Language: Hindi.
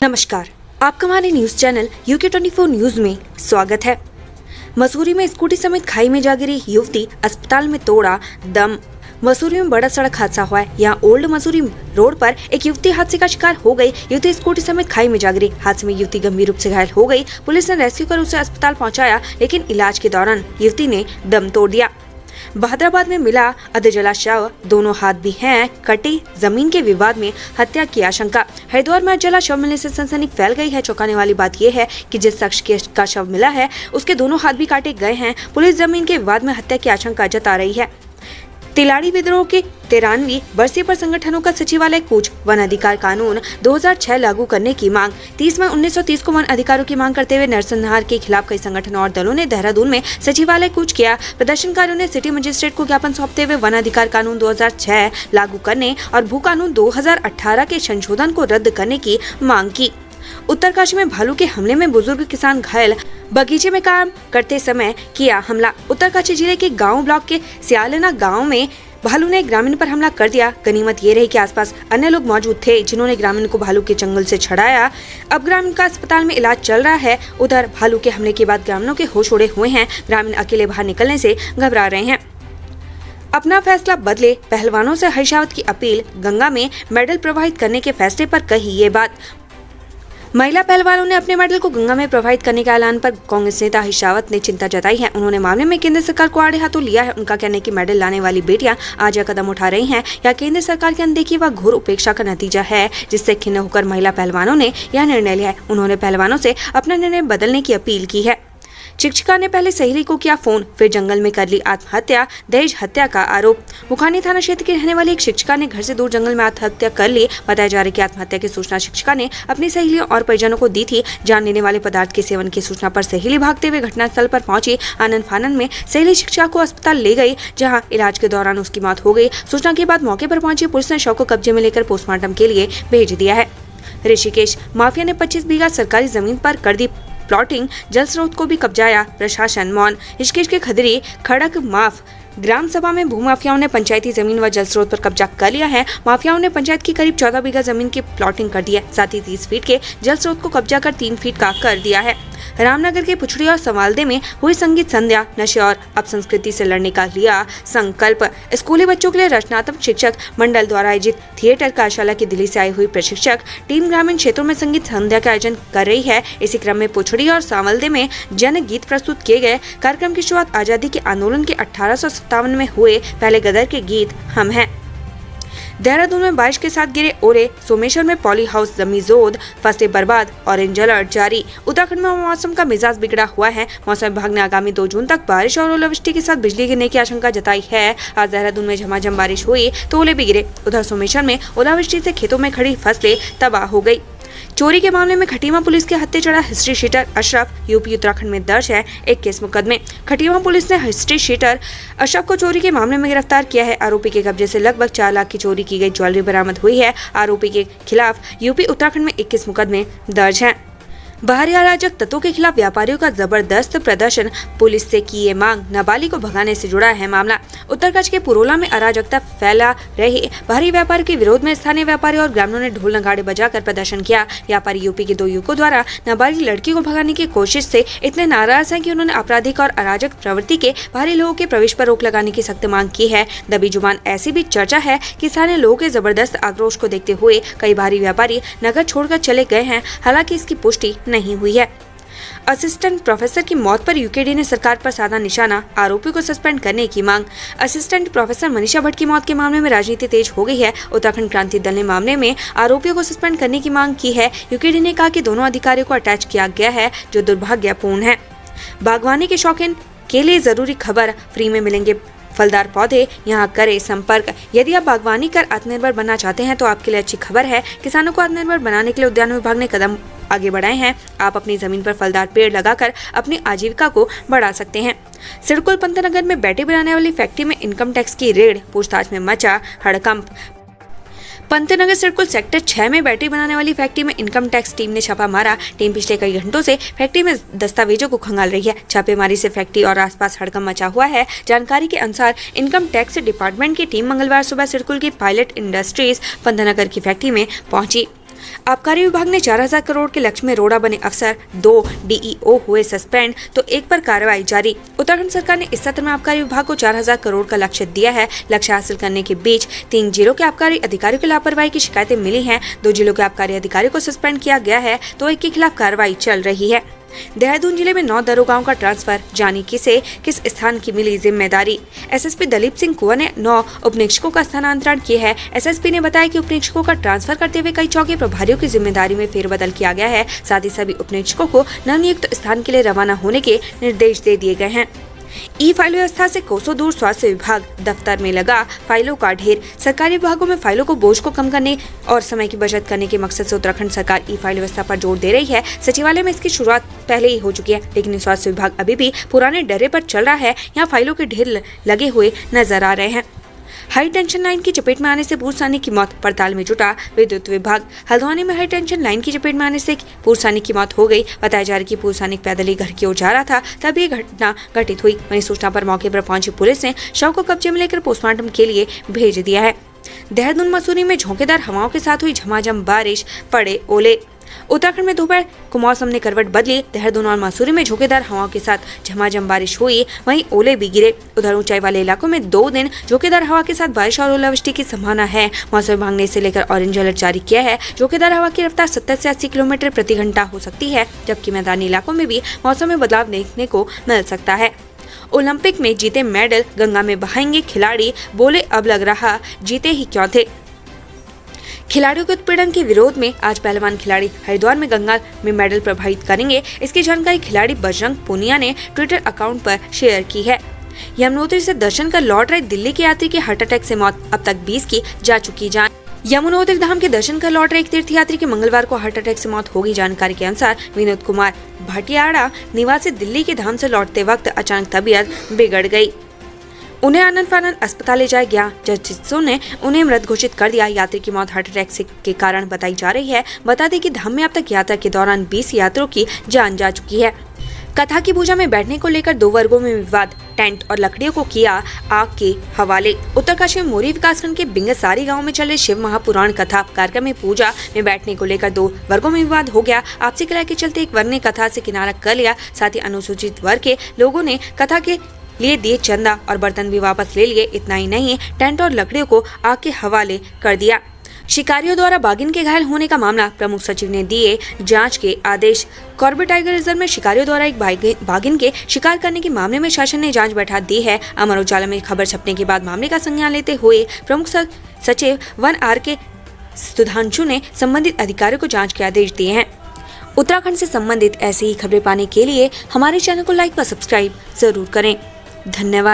नमस्कार, आपका हमारे न्यूज चैनल UK24 न्यूज में स्वागत है। मसूरी में स्कूटी समेत खाई में जा गिरी युवती, अस्पताल में तोड़ा दम। मसूरी में बड़ा सड़क हादसा हुआ है। यहाँ ओल्ड मसूरी रोड पर एक युवती हादसे का शिकार हो गई। युवती स्कूटी समेत खाई में जा गिरी। हादसे में युवती गंभीर रूप से घायल हो गई। पुलिस ने रेस्क्यू कर उसे अस्पताल पहुंचाया, लेकिन इलाज के दौरान युवती ने दम तोड़ दिया। बहादुराबाद में मिला अधजला शव, दोनों हाथ भी हैं कटे। जमीन के विवाद में हत्या की आशंका। हरिद्वार में अधजला शव मिलने से सनसनी फैल गई है। चौंकाने वाली बात यह है कि जिस शख्स का शव मिला है उसके दोनों हाथ भी काटे गए हैं। पुलिस जमीन के विवाद में हत्या की आशंका जता रही है। तिलाड़ी विद्रोह के 93वीं बरसी पर संगठनों का सचिवालय कूच। वन अधिकार कानून 2006 लागू करने की मांग। 30 मई 1930 को वन अधिकारों की मांग करते हुए नरसंहार के खिलाफ कई संगठनों और दलों ने देहरादून में सचिवालय कूच किया। प्रदर्शनकारियों ने सिटी मजिस्ट्रेट को ज्ञापन सौंपते हुए वन अधिकार कानून 2006 लागू करने और भू कानून 2018 के संशोधन को रद्द करने की मांग की। उत्तरकाशी में भालू के हमले में बुजुर्ग किसान घायल। बगीचे में काम करते समय किया हमला। उत्तरकाशी जिले के गांव ब्लॉक के सियालना गांव में भालू ने ग्रामीण पर हमला कर दिया। गनीमत ये रही कि आसपास अन्य लोग मौजूद थे, जिन्होंने ग्रामीण को भालू के चंगुल से छुड़ाया। अब ग्रामीण का अस्पताल में इलाज चल रहा है। उधर भालू के हमले के बाद ग्रामीणों के होश उड़े हुए हैं। ग्रामीण अकेले बाहर निकलने से घबरा रहे हैं। अपना फैसला बदले, पहलवानों से हर्षावत की अपील। गंगा में मेडल प्रवाहित करने के फैसले पर कही ये बात। महिला पहलवानों ने अपने मेडल को गंगा में प्रवाहित करने के ऐलान पर कांग्रेस नेता हर्षावत ने चिंता जताई है। उन्होंने मामले में केंद्र सरकार को आड़े हाथों लिया है। उनका कहना है कि मेडल लाने वाली बेटियां आज यह कदम उठा रही हैं या केंद्र सरकार की अनदेखी व घोर उपेक्षा का नतीजा है, जिससे खिन्न होकर महिला पहलवानों ने यह निर्णय लिया है। उन्होंने पहलवानों से अपना निर्णय बदलने की अपील की है। शिक्षिका ने पहले सहेली को किया फोन, फिर जंगल में कर ली आत्महत्या। दहेज हत्या का आरोप। मुखानी थाना क्षेत्र की रहने वाली एक शिक्षिका ने घर से दूर जंगल में आत्महत्या कर ली। बताया जा रहा है कि आत्महत्या की सूचना शिक्षिका ने अपनी सहेलियों और परिजनों को दी थी। जान लेने वाले पदार्थ के सेवन की सूचना पर सहेली भागते हुए घटनास्थल पर पहुंची। आनंद फानंद में सहेली शिक्षिका को अस्पताल ले गई, जहाँ इलाज के दौरान उसकी मौत हो गई। सूचना के बाद मौके पर पहुंची पुलिस ने शव को कब्जे में लेकर पोस्टमार्टम के लिए भेज दिया है। ऋषिकेश माफिया ने 25 बीघा सरकारी जमीन पर कर दी प्लॉटिंग, जल स्रोत को भी कब्जाया, प्रशासन मौन। ऋषिकेश के खदरी खड़क माफ ग्राम सभा में भूमाफियाओं ने पंचायती जमीन व जल स्रोत पर कब्जा कर लिया है। माफियाओं ने पंचायत की करीब 14 बीघा जमीन की प्लॉटिंग कर दी है। साथ ही 30 फीट के जल स्रोत को कब्जा कर 3 फीट का कर दिया है। रामनगर के पुछड़ी और सवालदे में हुई संगीत संध्या। नशे और अपसंस्कृति से लड़ने का लिया संकल्प। स्कूली बच्चों के लिए रचनात्मक शिक्षक मंडल द्वारा आयोजित थिएटर कार्यशाला की दिल्ली से आई हुई प्रशिक्षक टीम ग्रामीण क्षेत्रों में संगीत संध्या का आयोजन कर रही है। इसी क्रम में पुछड़ी और सावलदे में जन गीत प्रस्तुत किए गए। कार्यक्रम की शुरुआत आजादी के आंदोलन के 1857 में हुए पहले गदर के गीत हम हैं। देहरादून में बारिश के साथ गिरे ओले। सोमेश्वर में पॉली हाउस जमी जोद, फसलें बर्बाद, ऑरेंज अलर्ट जारी। उत्तराखंड में मौसम का मिजाज बिगड़ा हुआ है। मौसम विभाग ने आगामी 2 जून तक बारिश और ओलावृष्टि के साथ बिजली गिरने की आशंका जताई है। आज देहरादून में झमाझम बारिश हुई तो ओले भी गिरे। उधर सोमेश्वर में ओलावृष्टि से खेतों में खड़ी फसलें तबाह हो गई। चोरी के मामले में खटीमा पुलिस के हत्थे चढ़ा history sheeter Ashraf. UP Uttarakhand में दर्ज है 21 मुकदमे। खटीमा पुलिस ने हिस्ट्री शीटर अशरफ को चोरी के मामले में गिरफ्तार किया है। आरोपी के कब्जे से लगभग 4 लाख की चोरी की गई ज्वेलरी बरामद हुई है। आरोपी के खिलाफ यूपी उत्तराखंड में 21 मुकदमे दर्ज हैं। बाहरी अराजक तत्वों के खिलाफ व्यापारियों का जबरदस्त प्रदर्शन। पुलिस से की ये मांग। नाबालिग को भगाने से जुड़ा है मामला। उत्तरकाशी के पुरोला में अराजकता फैला रही बाहरी व्यापार के विरोध में स्थानीय व्यापारी और ग्रामीणों ने ढोल नगाड़े बजाकर प्रदर्शन किया। व्यापारी यूपी के 2 युवकों द्वारा नाबालिग लड़की को भगाने की कोशिश से इतने नाराज हैं कि उन्होंने आपराधिक और अराजक प्रवृत्ति के बाहरी लोगों के प्रवेश पर रोक लगाने की सख्त मांग की है। दबी जुबान ऐसी भी चर्चा है कि स्थानीय लोगों के जबरदस्त आक्रोश को देखते हुए कई बाहरी व्यापारी नगर छोड़कर चले गए हैं। हालांकि इसकी पुष्टि नहीं हुई है। असिस्टेंट प्रोफेसर की मौत पर यूकेडी ने सरकार पर साधा निशाना। आरोपी को सस्पेंड करने की मांग। असिस्टेंट प्रोफेसर मनीषा भट्ट की मौत के मामले में राजनीति तेज हो गई है। उत्तराखंड क्रांति दल ने मामले में आरोपियों को सस्पेंड करने की मांग की है। यूकेडी ने कहा कि दोनों अधिकारियों को अटैच किया गया है, जो दुर्भाग्यपूर्ण है। बागवानी के शौकीन के लिए जरूरी खबर। फ्री में मिलेंगे फलदार पौधे, यहाँ करें संपर्क। यदि आप बागवानी कर आत्मनिर्भर बनना चाहते हैं तो आपके लिए अच्छी खबर है। किसानों को आत्मनिर्भर बनाने के लिए उद्यान विभाग ने कदम आगे बढ़ाए हैं। आप अपनी जमीन पर फलदार पेड़ लगाकर अपनी आजीविका को बढ़ा सकते हैं। सिडकुल पंतनगर में बैटरी बनाने वाली फैक्ट्री में इनकम टैक्स की रेड। पूछताछ में मचा हड़कंप। पंतनगर सर्कल सेक्टर 6 में बैटरी बनाने वाली फैक्ट्री में इनकम टैक्स टीम ने छापा मारा। टीम पिछले कई घंटों से फैक्ट्री में दस्तावेजों को खंगाल रही है। छापेमारी से फैक्ट्री और आसपास हड़कंप मचा हुआ है। जानकारी के अनुसार इनकम टैक्स डिपार्टमेंट की टीम मंगलवार सुबह सर्कल की पायलट इंडस्ट्रीज पंतनगर की फैक्ट्री में पहुंची। आबकारी विभाग ने 4000 करोड़ के लक्ष्य में रोड़ा बने अफसर, 2 डीईओ हुए सस्पेंड तो 1 पर कार्रवाई जारी। उत्तराखंड सरकार ने इस सत्र में आबकारी विभाग को 4000 करोड़ का लक्ष्य दिया है। लक्ष्य हासिल करने के बीच 3 जिलों के आबकारी अधिकारियों की लापरवाही की शिकायतें मिली हैं। 2 जिलों के आबकारी अधिकारियों को सस्पेंड किया गया है तो 1 के खिलाफ कार्रवाई चल रही है। देहरादून जिले में 9 दरोगाओं का ट्रांसफर, जानी किसे किस स्थान की मिली जिम्मेदारी। एसएसपी दलीप सिंह कुंवर ने 9 उपनिरीक्षकों का स्थानांतरण किया है। एसएसपी ने बताया कि उपनिरीक्षकों का ट्रांसफर करते हुए कई चौकी प्रभारियों की जिम्मेदारी में फेरबदल किया गया है। साथ ही सभी उपनिरीक्षकों को नवनियुक्त स्थान के लिए रवाना होने के निर्देश दे दिए गए हैं। ई फाइल व्यवस्था से कोसों दूर स्वास्थ्य विभाग दफ्तर में लगा फाइलों का ढेर। सरकारी विभागों में फाइलों को बोझ को कम करने और समय की बचत करने के मकसद से उत्तराखंड सरकार ई फाइल व्यवस्था पर जोर दे रही है। सचिवालय में इसकी शुरुआत पहले ही हो चुकी है, लेकिन स्वास्थ्य विभाग अभी भी पुराने डरे पर चल रहा है। यहाँ फाइलों के ढेर लगे हुए नजर आ रहे हैं। हाई टेंशन लाइन की चपेट में आने से पूर्व सैनिक की मौत, पड़ताल में जुटा विद्युत विभाग। हल्द्वानी में हाई टेंशन लाइन की चपेट में आने से पूर्व सैनिक की मौत हो गई। बताया जा रहा है कि पूर्व सैनिक पैदल ही घर की ओर जा रहा था, तब ये घटना घटित हुई। वहीं सूचना पर मौके पर पहुंची पुलिस ने शव को कब्जे में लेकर पोस्टमार्टम के लिए भेज दिया है। देहरादून मसूरी में झोंकेदार हवाओं के साथ हुई झमाझम बारिश, पड़े ओले। उत्तराखंड में दोपहर को मौसम ने करवट बदली। देहरादून और मसूरी में झोंकेदार हवाओं के साथ झमाझम बारिश हुई, वहीं ओले भी गिरे। उधर ऊंचाई वाले इलाकों में 2 दिन झोंकेदार हवा के साथ बारिश और ओलावृष्टि की संभावना है। मौसम विभाग ने इसे लेकर ऑरेंज अलर्ट जारी किया है। झोंकेदार हवा की रफ्तार 70 से 80 किलोमीटर प्रति घंटा हो सकती है, जबकि मैदानी इलाकों में भी मौसम में बदलाव देखने को मिल सकता है। ओलंपिक में जीते मेडल, गंगा में बहाएंगे खिलाड़ी, बोले अब लग रहा जीते ही क्यों थे। खिलाड़ियों के उत्पीड़न के विरोध में आज पहलवान खिलाड़ी हरिद्वार में गंगा में मेडल प्रभावित करेंगे। इसकी जानकारी खिलाड़ी बजरंग पूनिया ने ट्विटर अकाउंट पर शेयर की है। यमुनोत्री से दर्शन कर लौट रहे दिल्ली के यात्री की हार्ट अटैक से मौत, अब तक 20 की जा चुकी जान। यमुनोत्री धाम के दर्शन कर लौट रहे एक तीर्थयात्री की मंगलवार को हार्ट अटैक से मौत होगी। जानकारी के अनुसार विनोद कुमार भाटियाड़ा निवासी दिल्ली के धाम से लौटते वक्त अचानक तबीयत बिगड़ गई। उन्हें आनंद फानंद अस्पताल ले जाया गया। चिकित्सकों ने उन्हें मृत घोषित कर दिया। यात्री की मौत हार्ट अटैक के कारण बताई जा रही है। बता दें कि धाम में अब तक यात्रा के दौरान 20 यात्रियों की जान जा चुकी है। कथा की पूजा में बैठने को लेकर 2 वर्गों में विवाद, टेंट और लकड़ियों को किया आग के हवाले। उत्तरकाशी में मोरी विकासखंड के बिंगसारी गांव में चले शिव महापुराण कथा कार्यक्रम में पूजा में बैठने को लेकर 2 वर्गों में विवाद हो गया। आपसी कलह के चलते एक वर्ग ने कथा से किनारा कर लिया। साथ ही अनुसूचित वर्ग के लोगों ने कथा के लिए दिए चंदा और बर्तन भी वापस ले लिए। इतना ही नहीं, टेंट और लकड़ियों को आग के हवाले कर दिया। शिकारियों द्वारा बाघिन के घायल होने का मामला, प्रमुख सचिव ने दिए जांच के आदेश। कॉर्बेट टाइगर रिजर्व में शिकारियों द्वारा एक बाघिन के शिकार करने के मामले में शासन ने जांच बैठा दी है। अमर उजाला में खबर छपने के बाद मामले का संज्ञान लेते हुए प्रमुख सचिव वन आर के सुधांशु ने संबंधित अधिकारियों को जाँच के आदेश दिए हैं। उत्तराखंड से संबंधित ऐसी ही खबरें पाने के लिए हमारे चैनल को लाइक व सब्सक्राइब जरूर करें। धन्यवाद।